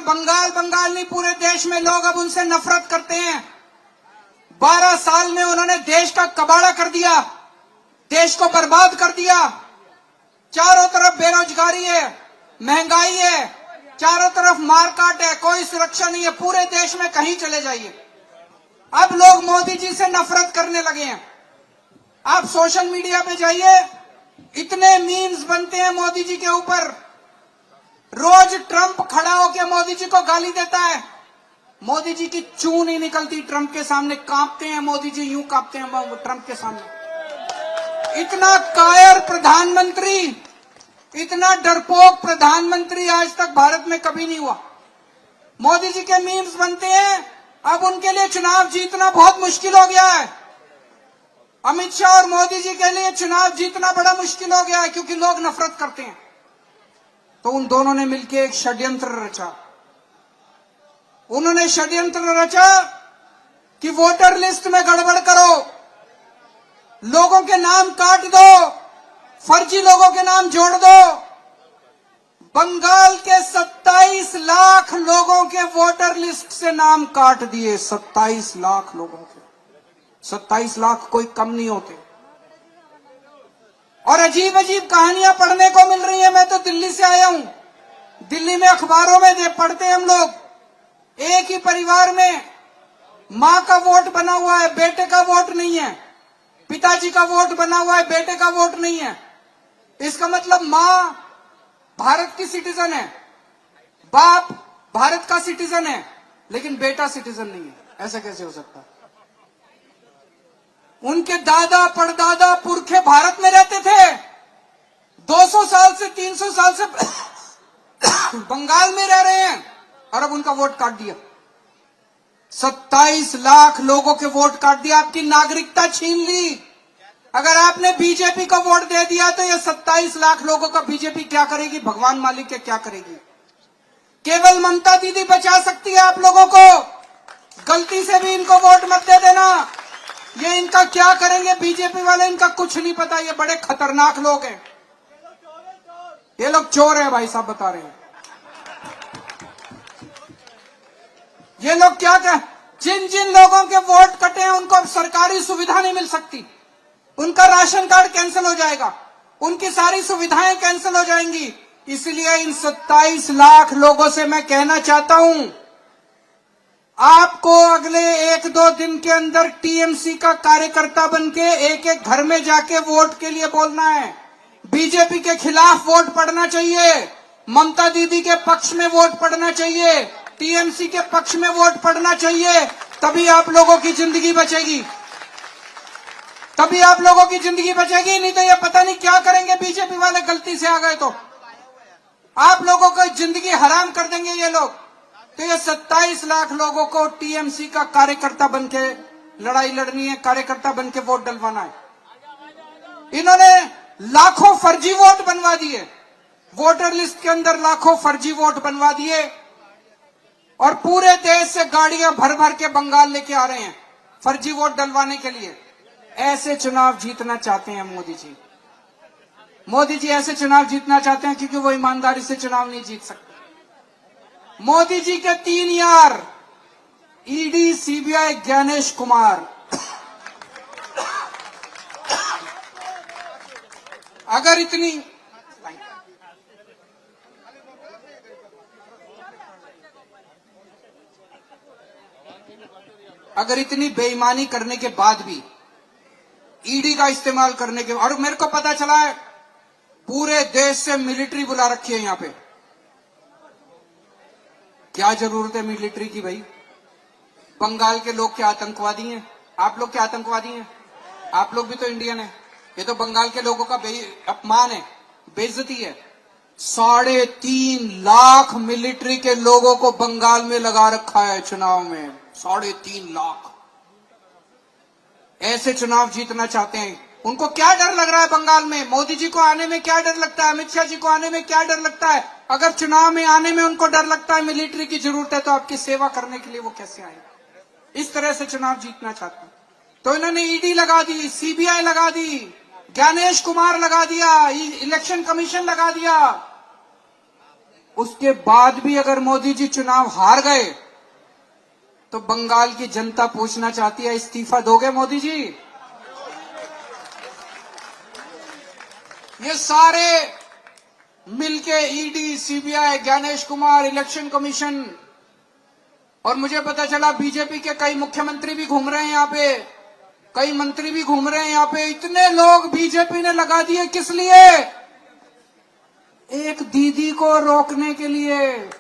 बंगाल नहीं, पूरे देश में लोग अब उनसे नफरत करते हैं। 12 साल में उन्होंने देश का कबाड़ा कर दिया, देश को बर्बाद कर दिया। चारों तरफ बेरोजगारी है, महंगाई है, चारों तरफ मारकाट है, कोई सुरक्षा नहीं है। पूरे देश में कहीं चले जाइए, अब लोग मोदी जी से नफरत करने लगे हैं। आप सोशल मीडिया पे जाइए, इतने मीम्स बनते हैं मोदी जी के ऊपर। रोज ट्रंप खड़ा होकर मोदी जी को गाली देता है, मोदी जी की चूं नहीं निकलती ट्रंप के सामने, कांपते हैं मोदी जी, यूं कांपते हैं ट्रंप के सामने। इतना कायर प्रधानमंत्री, इतना डरपोक प्रधानमंत्री आज तक भारत में कभी नहीं हुआ। मोदी जी के मीम्स बनते हैं, अब उनके लिए चुनाव जीतना बहुत मुश्किल हो गया है। अमित शाह और मोदी जी के लिए चुनाव जीतना बड़ा मुश्किल हो गया है, क्योंकि लोग नफरत करते हैं। तो उन दोनों ने मिलकर एक षड्यंत्र रचा। उन्होंने षड्यंत्र रचा कि वोटर लिस्ट में गड़बड़ करो, लोगों के नाम काट दो, फर्जी लोगों के नाम जोड़ दो। बंगाल के 27 लाख लोगों के वोटर लिस्ट से नाम काट दिए। 27 लाख लोगों के, 27 लाख कोई कम नहीं होते। और अजीब अजीब कहानियां पढ़ने को मिल रही है। मैं तो दिल्ली से आया हूं, दिल्ली में अखबारों में पढ़ते हैं हम लोग, एक ही परिवार में मां का वोट बना हुआ है, बेटे का वोट नहीं है, पिताजी का वोट बना हुआ है, बेटे का वोट नहीं है। इसका मतलब मां भारत की सिटीजन है, बाप भारत का सिटीजन है, लेकिन बेटा सिटीजन नहीं है। ऐसा कैसे हो सकता है? उनके दादा परदादा पुरखे भारत में रहते थे, 200 साल से 300 साल से बंगाल में रह रहे हैं, और अब उनका वोट काट दिया। 27 लाख लोगों के वोट काट दिया, आपकी नागरिकता छीन ली। अगर आपने बीजेपी को वोट दे दिया तो ये 27 लाख लोगों का बीजेपी क्या करेगी, भगवान मालिक के क्या करेगी। केवल ममता दीदी बचा सकती है आप लोगों को। गलती से भी इनको वोट मत दे देना। ये इनका क्या करेंगे बीजेपी वाले, इनका कुछ नहीं पता। ये बड़े खतरनाक लोग हैं, ये लोग चोर हैं भाई साहब, बता रहे हैं। ये लोग क्या कर, जिन जिन लोगों के वोट कटे हैं उनको अब सरकारी सुविधा नहीं मिल सकती, उनका राशन कार्ड कैंसिल हो जाएगा, उनकी सारी सुविधाएं कैंसिल हो जाएंगी। इसलिए इन 27 लाख लोगों से मैं कहना चाहता हूं, आपको अगले 1-2 दिन के अंदर टीएमसी का कार्यकर्ता बनके एक एक घर में जाके वोट के लिए बोलना है। बीजेपी के खिलाफ वोट पड़ना चाहिए, ममता दीदी के पक्ष में वोट पड़ना चाहिए, टीएमसी के पक्ष में वोट पड़ना चाहिए। तभी आप लोगों की जिंदगी बचेगी, तभी आप लोगों की जिंदगी बचेगी। नहीं तो ये पता नहीं क्या करेंगे बीजेपी वाले, गलती से आ गए तो आप लोगों को जिंदगी हराम कर देंगे ये लोग। तो ये 27 लाख लोगों को टीएमसी का कार्यकर्ता बनके लड़ाई लड़नी है, कार्यकर्ता बनके वोट डलवाना है। इन्होंने लाखों फर्जी वोट बनवा दिए, वोटर लिस्ट के अंदर लाखों फर्जी वोट बनवा दिए, और पूरे देश से गाड़ियां भर भर के बंगाल लेके आ रहे हैं फर्जी वोट डलवाने के लिए। ऐसे चुनाव जीतना चाहते हैं मोदी जी। मोदी जी ऐसे चुनाव जीतना चाहते हैं क्योंकि वो ईमानदारी से चुनाव नहीं जीत सकते। मोदी जी के 3 यार, ईडी, सीबीआई, ज्ञानेश कुमार। अगर इतनी बेईमानी करने के बाद भी ईडी का इस्तेमाल करने के, और मेरे को पता चला है पूरे देश से मिलिट्री बुला रखी है यहां पे। क्या जरूरत है मिलिट्री की भाई? बंगाल के लोग क्या आतंकवादी हैं? आप लोग क्या आतंकवादी हैं? आप लोग भी तो इंडियन हैं। ये तो बंगाल के लोगों का अपमान है, बेइज्जती है। 3.5 लाख मिलिट्री के लोगों को बंगाल में लगा रखा है चुनाव में। 3.5 लाख। ऐसे चुनाव जीतना चाहते हैं। उनको क्या डर लग रहा है बंगाल में? मोदी जी को आने में क्या डर लगता है? अमित शाह जी को आने में क्या डर लगता है? अगर चुनाव में आने में उनको डर लगता है, मिलिट्री की जरूरत है, तो आपकी सेवा करने के लिए वो कैसे आए? इस तरह से चुनाव जीतना चाहते हैं। तो इन्होंने ईडी लगा दी, सीबीआई लगा दी, ज्ञानेश कुमार लगा दिया, इलेक्शन कमीशन लगा दिया, उसके बाद भी अगर मोदी जी चुनाव हार गए तो बंगाल की जनता पूछना चाहती है, इस्तीफा दोगे मोदी जी? ये सारे मिलके ED, CBI, Gyanesh Kumar, election commission, और मुझे पता चला बीजेपी के कई मुख्यमंत्री भी घूम रहे हैं यहाँ पे, कई मंत्री भी घूम रहे हैं यहाँ पे। इतने लोग बीजेपी ने लगा दिए, किस लिए? एक दीदी को रोकने के लिए।